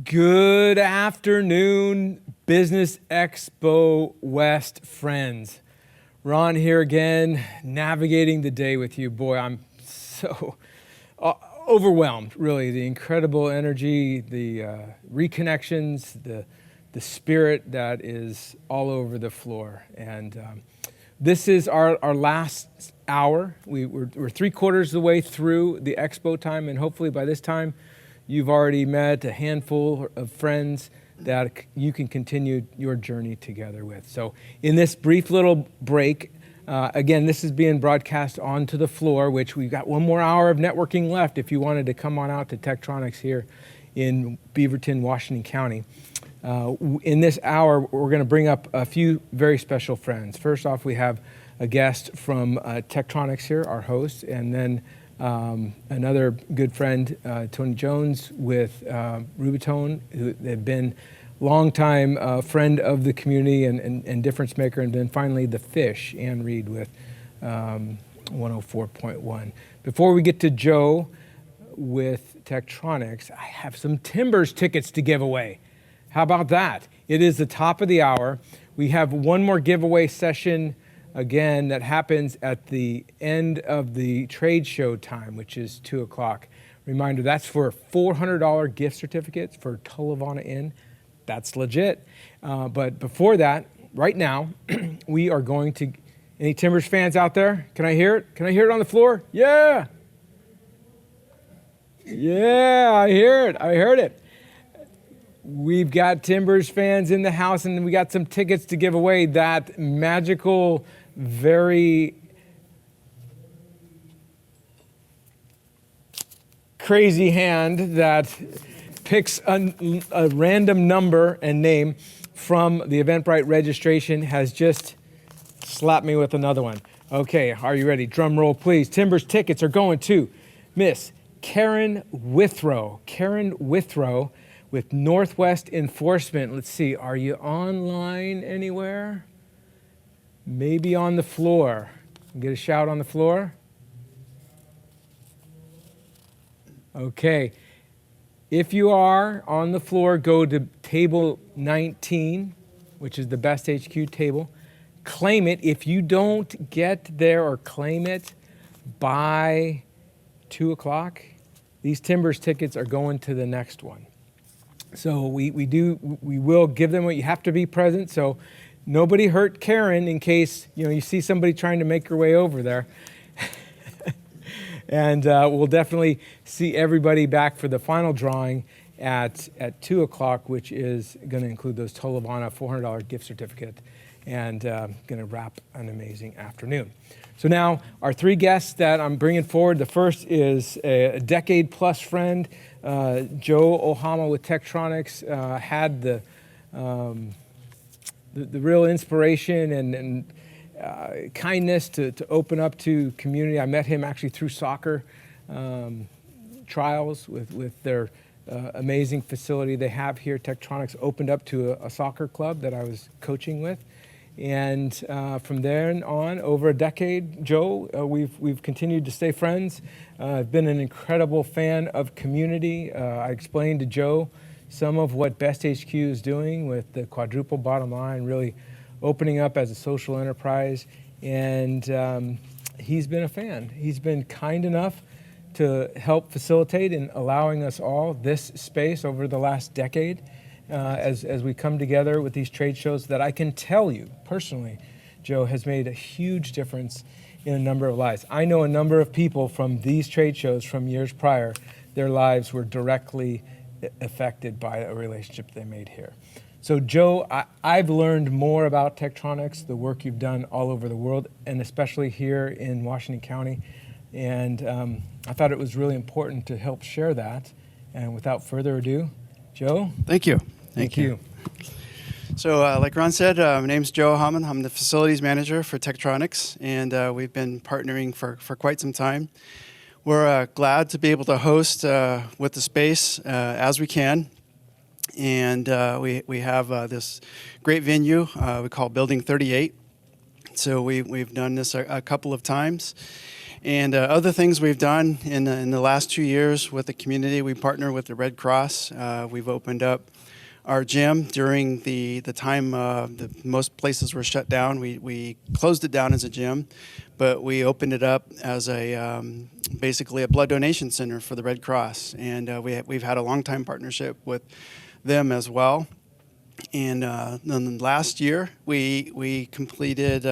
Good afternoon, Business Expo West friends. Ron here again, navigating the day with you. Boy, I'm so overwhelmed, really. The incredible energy, the reconnections, the spirit that is all over the floor. And this is our last hour. We're 3/4 of the way through the expo time, and hopefully by this time, you've already met a handful of friends that you can continue your journey together with. So in this brief little break, again, this is being broadcast onto the floor, which we've got one more hour of networking left if you wanted to come on out to Tektronix here in Beaverton, Washington County. In this hour, we're going to bring up a few very special friends. First off, we have a guest from Tektronix here, our host, and then another good friend, Tony Jones with Rubitone, who have been longtime friend of the community and difference maker, and then finally the Fish, Ann Reed with 104.1. Before we get to Joe with Tektronix, I have some Timbers tickets to give away. How about that? It is the top of the hour. We have one more giveaway session again, that happens at the end of the trade show time, which is 2 o'clock. Reminder, that's for $400 gift certificates for Tullavana Inn. That's legit. But before that, right now, we are going to, any Timbers fans out there? Can I hear it? Can I hear it on the floor? Yeah. Yeah, I hear it. I heard it. We've got Timbers fans in the house, and we got some tickets to give away. That magical, very crazy hand that picks a random number and name from the Eventbrite registration has just slapped me with another one. Okay, are you ready? Drum roll, please. Timbers tickets are going to Miss Karen Withrow. Karen Withrow with Northwest Enforcement. Let's see, are you online anywhere? Maybe on the floor. Get a shout on the floor. Okay. If you are on the floor, go to table 19, which is the Best HQ table. Claim it. If you don't get there or claim it by 2 o'clock, these Timbers tickets are going to the next one. So we will give them what you have to be present. So nobody hurt Karen in case you see somebody trying to make her way over there. And we'll definitely see everybody back for the final drawing at 2 o'clock, which is going to include those Tullavana $400 gift certificate, and going to wrap an amazing afternoon. So now our three guests that I'm bringing forward. The first is a decade-plus friend, Joe Ohama with Tektronix. Had the real inspiration and kindness to open up to community. I met him actually through soccer trials with their amazing facility they have here. Tektronix opened up to a soccer club that I was coaching with. And from there on, over a decade, Joe, we've continued to stay friends. I've been an incredible fan of community. I explained to Joe some of what Best HQ is doing with the quadruple bottom line, really opening up as a social enterprise. And he's been a fan. He's been kind enough to help facilitate and allowing us all this space over the last decade. As we come together with these trade shows that I can tell you personally, Joe, has made a huge difference in a number of lives. I know a number of people from these trade shows from years prior, their lives were directly affected by a relationship they made here. So Joe, I've learned more about Tektronix, the work you've done all over the world, and especially here in Washington County. And I thought it was really important to help share that. And without further ado, Joe? Thank you. Thank you. So like Ron said, my name's Joe Haman. I'm the facilities manager for Tektronix, and we've been partnering for quite some time. We're glad to be able to host with the space as we can. And we have this great venue we call Building 38. So we've done this a couple of times. And other things we've done in the last 2 years with the community, we partner with the Red Cross. We've opened up our gym during the time most places were shut down. We closed it down as a gym, but we opened it up as a basically a blood donation center for the Red Cross. And we've had a long time partnership with them as well. And then last year, we completed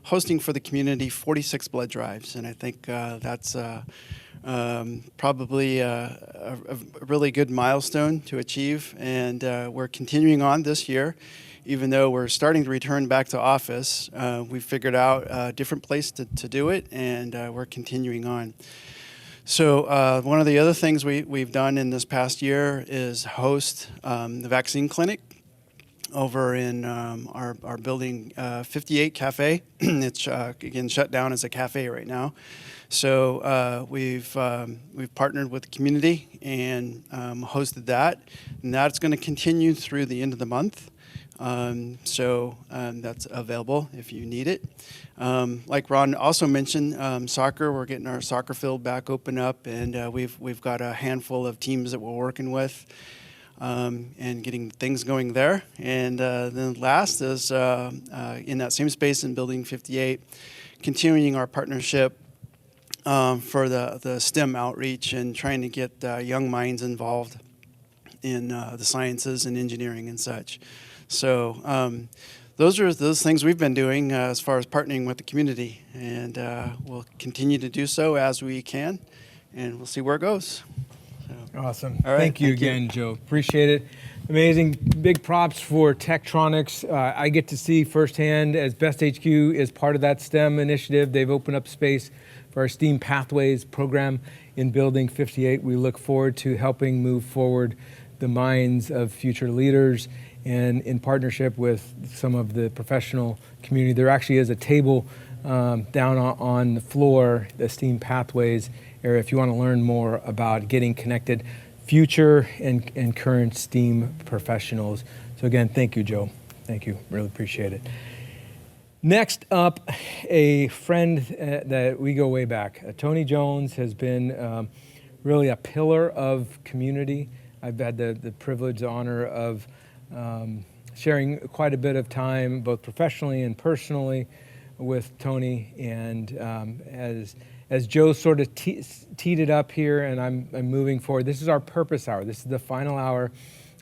hosting for the community 46 blood drives, and I think that's probably a really good milestone to achieve. And we're continuing on this year, even though we're starting to return back to office. We figured out a different place to do it, and we're continuing on. So one of the other things we've done in this past year is host the vaccine clinic over in our building 58 cafe. It's again shut down as a cafe right now. So we've partnered with the community and hosted that, and that's going to continue through the end of the month. So that's available if you need it. Like Ron also mentioned, soccer. We're getting our soccer field back open up, and we've got a handful of teams that we're working with. And getting things going there. And then last is in that same space in Building 58, continuing our partnership for the STEM outreach and trying to get young minds involved in the sciences and engineering and such. So those are those things we've been doing as far as partnering with the community, and we'll continue to do so as we can, and we'll see where it goes. Awesome. All right, Thank you again, Joe. Appreciate it. Amazing. Big props for Tektronix. I get to see firsthand as Best HQ is part of that STEM initiative. They've opened up space for our STEAM Pathways program in Building 58. We look forward to helping move forward the minds of future leaders, and in partnership with some of the professional community. There actually is a table down on the floor, the STEAM Pathways area, if you want to learn more about getting connected, future and current STEAM professionals. So again, thank you, Joe. Thank you. Really appreciate it. Next up, a friend that we go way back. Tony Jones has been really a pillar of community. I've had the privilege, the honor of sharing quite a bit of time, both professionally and personally, with Tony. And as Joe sort of teed it up here, and I'm moving forward, this is our purpose hour. This is the final hour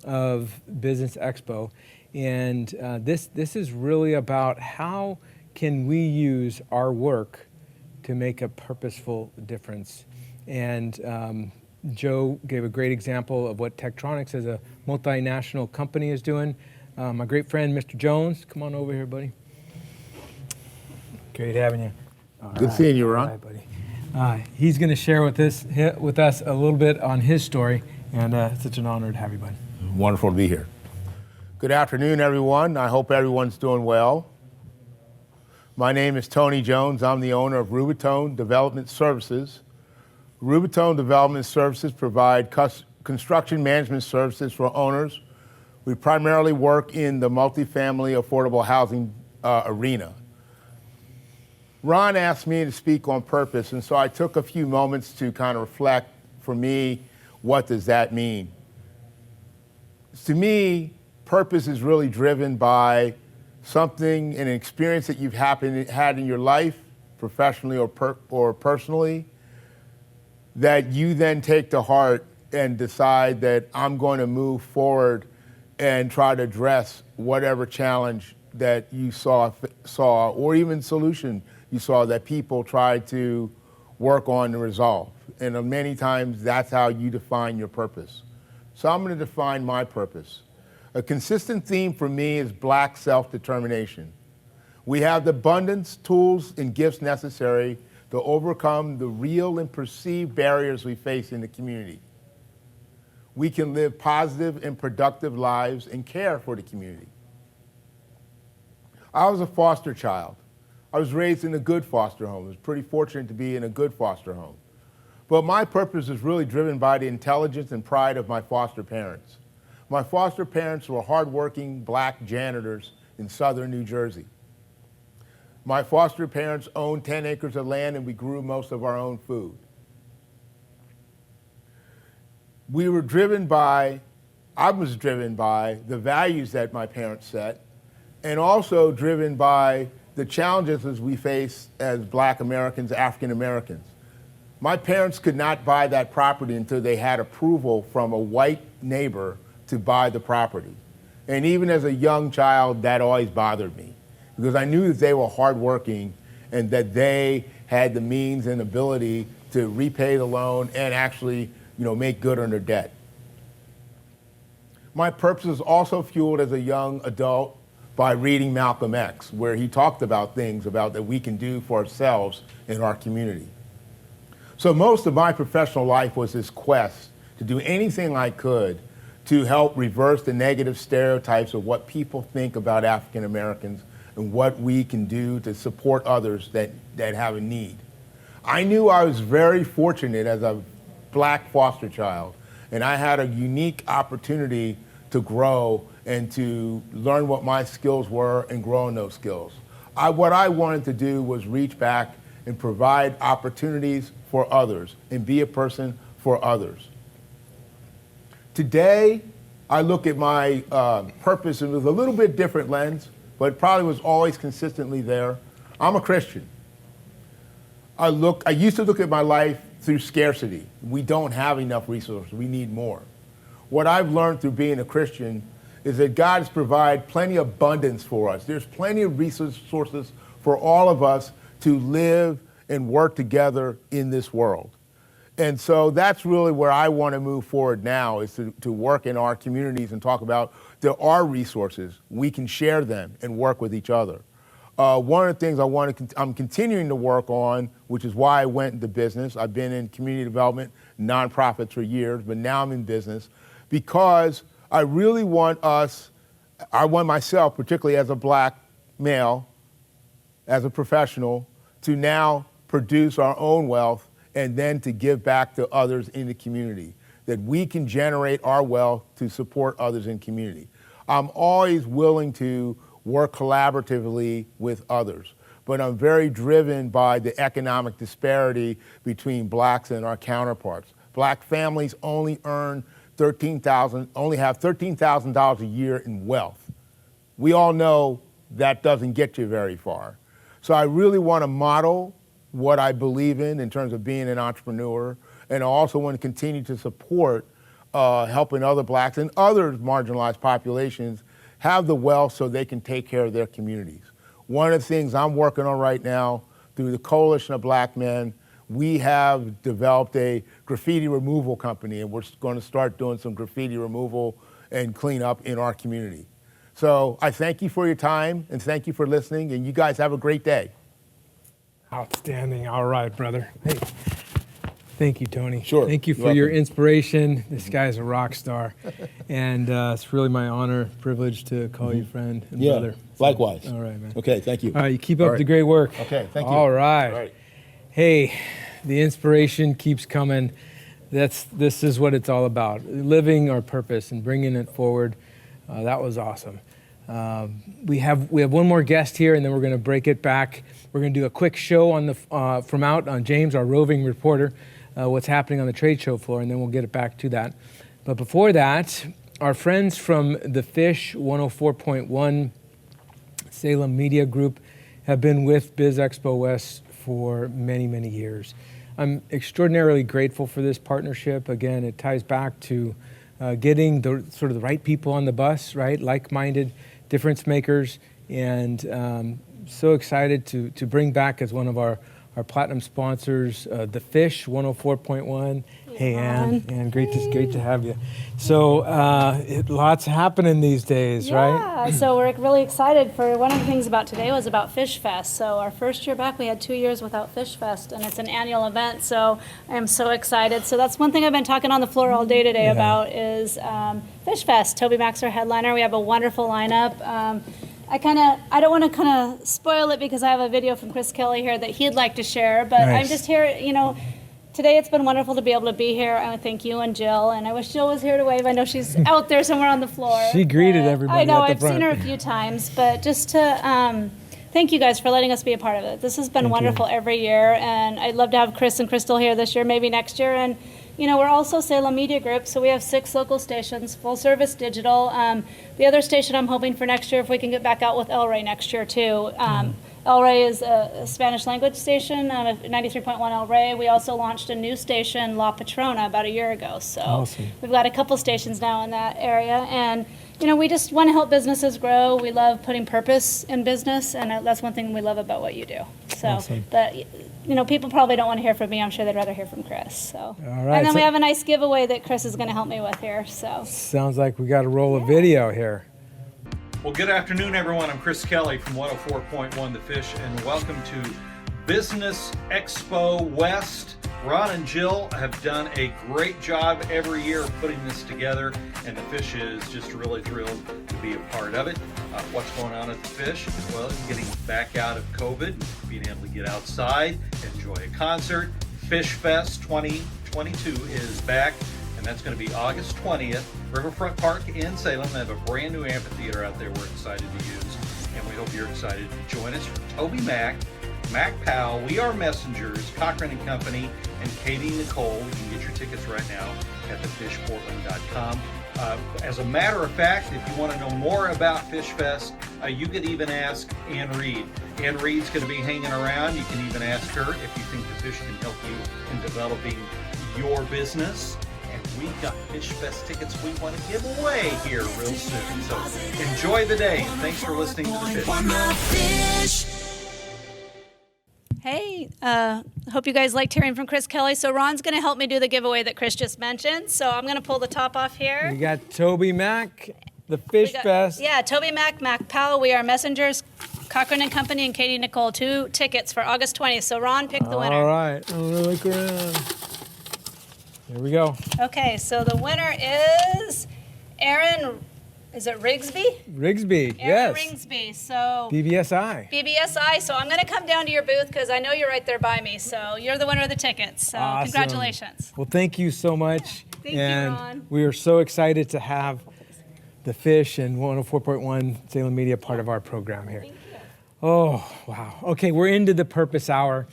of Business Expo. And this is really about how can we use our work to make a purposeful difference. And Joe gave a great example of what Tektronix as a multinational company is doing. My great friend, Mr. Jones, come on over here, buddy. Great having you. Good seeing you, Ron. All right, buddy. He's going to share with us a little bit on his story, and it's such an honor to have you, bud. Wonderful to be here. Good afternoon, everyone. I hope everyone's doing well. My name is Tony Jones. I'm the owner of Rubitone Development Services. Rubitone Development Services provide construction management services for owners. We primarily work in the multifamily affordable housing arena. Ron asked me to speak on purpose, and so I took a few moments to kind of reflect, for me, what does that mean? To me, purpose is really driven by something, an experience that you've had in your life, professionally or personally, that you then take to heart and decide that I'm going to move forward and try to address whatever challenge that you saw, or even solution you saw that people tried to work on and resolve. And many times that's how you define your purpose. So I'm going to define my purpose. A consistent theme for me is Black self-determination. We have the abundance, tools, and gifts necessary to overcome the real and perceived barriers we face in the community. We can live positive and productive lives and care for the community. I was a foster child. I was raised in a good foster home. I was pretty fortunate to be in a good foster home. But my purpose is really driven by the intelligence and pride of my foster parents. My foster parents were hardworking Black janitors in southern New Jersey. My foster parents owned 10 acres of land and we grew most of our own food. I was driven by the values that my parents set, and also driven by the challenges as we face as Black Americans, African Americans. My parents could not buy that property until they had approval from a white neighbor to buy the property. And even as a young child, that always bothered me, because I knew that they were hardworking and that they had the means and ability to repay the loan and actually, make good on their debt. My purpose was also fueled as a young adult by reading Malcolm X, where he talked about things that we can do for ourselves in our community. So most of my professional life was this quest to do anything I could to help reverse the negative stereotypes of what people think about African Americans and what we can do to support others that have a need. I knew I was very fortunate as a Black foster child, and I had a unique opportunity to grow and to learn what my skills were and grow in those skills. What I wanted to do was reach back and provide opportunities for others and be a person for others. Today, I look at my purpose with a little bit different lens, but it probably was always consistently there. I'm a Christian. I used to look at my life through scarcity. We don't have enough resources, we need more. What I've learned through being a Christian is that God has provided plenty of abundance for us. There's plenty of resources for all of us to live and work together in this world. And so that's really where I want to move forward now, is to work in our communities and talk about there are resources. We can share them and work with each other. One of the things I'm continuing to work on, which is why I went into business. I've been in community development, nonprofits for years, but now I'm in business because I really want myself, particularly as a Black male, as a professional, to now produce our own wealth and then to give back to others in the community, that we can generate our wealth to support others in community. I'm always willing to work collaboratively with others, but I'm very driven by the economic disparity between Blacks and our counterparts. Black families only have $13,000 a year in wealth. We all know that doesn't get you very far. So I really want to model what I believe in terms of being an entrepreneur, and I also want to continue to support helping other Blacks and other marginalized populations have the wealth so they can take care of their communities. One of the things I'm working on right now through the Coalition of Black Men, we have developed a graffiti removal company, and we're going to start doing some graffiti removal and cleanup in our community. So I thank you for your time and thank you for listening, and you guys have a great day. Outstanding. All right, brother. Hey, thank you, Tony. Sure. Thank you for your inspiration. This guy's a rock star. And it's really my honor, privilege to call you friend and brother. So, likewise. all right, man. Okay, thank you. All right, you keep up the great work. Okay, thank you. All right. All right. Hey, the inspiration keeps coming. This is what it's all about, living our purpose and bringing it forward. That was awesome. We have one more guest here, and then we're going to break it back. We're going to do a quick show on James, our roving reporter, what's happening on the trade show floor, and then we'll get it back to that. But before that, our friends from the Fish 104.1 Salem Media Group have been with Biz Expo West for many, many years. I'm extraordinarily grateful for this partnership. Again, it ties back to getting the right people on the bus, right? Like-minded difference makers, and so excited to bring back as one of our platinum sponsors, the Fish 104.1. Hey, Ann, great to have you. So lots happening these days, right? Yeah, so we're really excited. For one of the things about today was about Fish Fest. So our first year back, we had 2 years without Fish Fest, and it's an annual event. So I'm so excited. So that's one thing I've been talking on the floor all day today about is Fish Fest. Toby Mac's our headliner. We have a wonderful lineup. I don't want to spoil it because I have a video from Chris Kelly here that he'd like to share, but Nice. I'm just here, today it's been wonderful to be able to be here. I want to thank you and Jill, and I wish Jill was here to wave. I know she's out there somewhere on the floor. She greeted but everybody I know, at the I've front. seen her a few times, but just to thank you guys for letting us be a part of it. This has been wonderful every year, and I'd love to have Chris and Crystal here this year, maybe next year. And we're also Salem Media Group, so we have 6 local stations, full service digital. The other station I'm hoping for next year, if we can get back out with El Rey next year too. El Rey is a Spanish language station, 93.1 El Rey. We also launched a new station, La Patrona, about a year ago. So Awesome. We've got a couple stations now in that area. And we just want to help businesses grow. We love putting purpose in business, and that's one thing we love about what you do. So, Awesome. but people probably don't want to hear from me. I'm sure they'd rather hear from Chris. So, All right, and then we so- have a nice giveaway that Chris is going to help me with here. So, Sounds like we got to roll a video here. Well, good afternoon, everyone. I'm Chris Kelly from 104.1 The Fish, and welcome to Business Expo West. Ron and Jill have done a great job every year putting this together, and the Fish is just really thrilled to be a part of it. What's going on at the Fish? Well, getting back out of COVID, being able to get outside, enjoy a concert. Fish Fest 2022 is back, and that's going to be August 20th. Riverfront Park in Salem. They have a brand new amphitheater out there we're excited to use, and we hope you're excited to join us. Toby Mack, Mac Powell, We Are Messengers, Cochran and Company, and Katie Nicole. You can get your tickets right now at thefishportland.com. As a matter of fact, if you want to know more about Fish Fest, you could even ask Ann Reed. Ann Reed's going to be hanging around. You can even ask her if you think the Fish can help you in developing your business. And we've got Fish Fest tickets we want to give away here real soon. So enjoy the day. Thanks for listening to The Fish. hey, hope you guys liked hearing from Chris Kelly. So Ron's going to help me do the giveaway that Chris just mentioned. So I'm going to pull the top off here. We got Toby Mack, the Fish Fest. Yeah, Toby Mack, Mac Powell, We Are Messengers, Cochran and Company, and Katie Nicole. 2 tickets for August 20th. So Ron, pick the winner. All right. I'm going to look around. Here we go. Okay, so the winner is Aaron, is it Rigsby? Rigsby, Aaron yes. Rigsby. So BBSI. BBSI. So I'm going to come down to your booth because I know you're right there by me. So you're the winner of the tickets. So Awesome. congratulations. Well, thank you so much. Thank you, and Ron. we are so excited to have the Fish and 104.1 Salem Media part of our program here. Thank you. Oh, wow. Okay, we're into the purpose hour.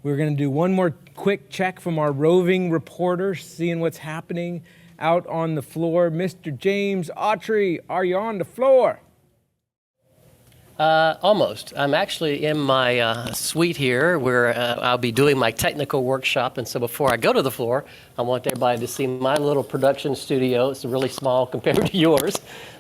We're going to do one more quick check from our roving reporter, seeing what's happening out on the floor. Mr. James Autry, are you on the floor? Almost. I'm actually in my suite here where I'll be doing my technical workshop. And so before I go to the floor, I want everybody to see my little production studio. It's really small compared to yours.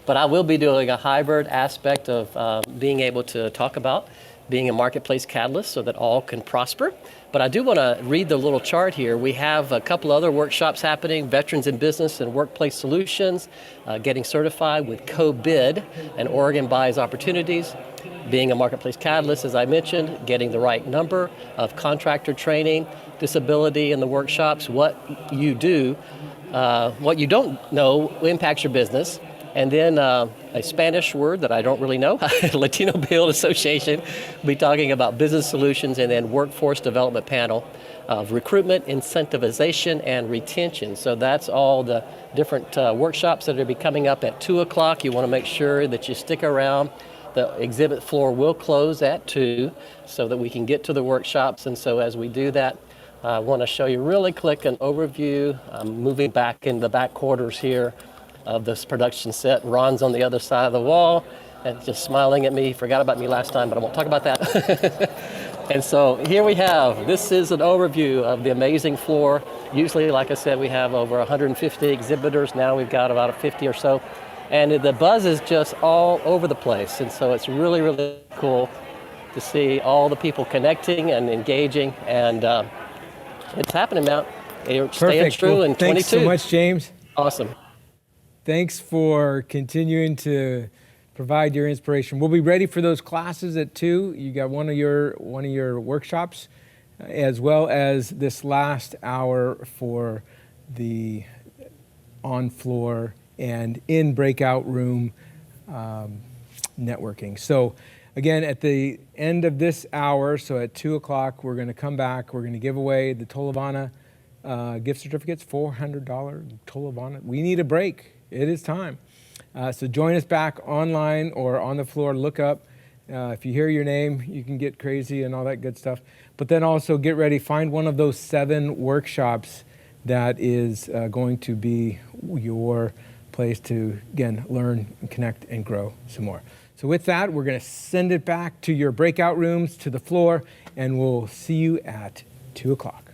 But I will be doing a hybrid aspect of being able to talk about being a marketplace catalyst so that all can prosper. But I do want to read the little chart here. We have a couple other workshops happening, Veterans in Business and Workplace Solutions, getting certified with co-bid and Oregon Buys Opportunities, being a marketplace catalyst, as I mentioned, getting the right number of contractor training, disability in the workshops, what you do, what you don't know impacts your business. And then a Spanish word that I don't really know, Latino Build Association, we'll be talking about business solutions, and then workforce development panel of recruitment, incentivization, and retention. So that's all the different workshops that will be coming up at 2 o'clock. You want to make sure that you stick around. The exhibit floor will close at 2 so that we can get to the workshops. And so as we do that, I want to show you really quick an overview. I'm moving back in the back quarters here of this production set. Ron's on the other side of the wall and just smiling at me. He forgot about me last time, but I won't talk about that. And so here we have, this is an overview of the amazing floor. Usually, like I said, we have over 150 exhibitors. Now we've got about 50 or so. And the buzz is just all over the place. And so it's really, really cool to see all the people connecting and engaging. And it's happening now. Staying Perfect. true Well, in 22. thanks so much, James. Awesome. Thanks for continuing to provide your inspiration. We'll be ready for those classes at 2. You got one of your workshops, as well as this last hour for the on-floor and in breakout room networking. So again, at the end of this hour, so at 2 o'clock, we're going to come back. We're going to give away the Tolovana gift certificates, $400 Tolovana. We need a break. It is time. So join us back online or on the floor. Look up If you hear your name, you can get crazy and all that good stuff. But then also get ready, find one of those 7 workshops that is going to be your place to, again, learn and connect and grow some more. So with that, we're going to send it back to your breakout rooms, to the floor, and we'll see you at 2 o'clock.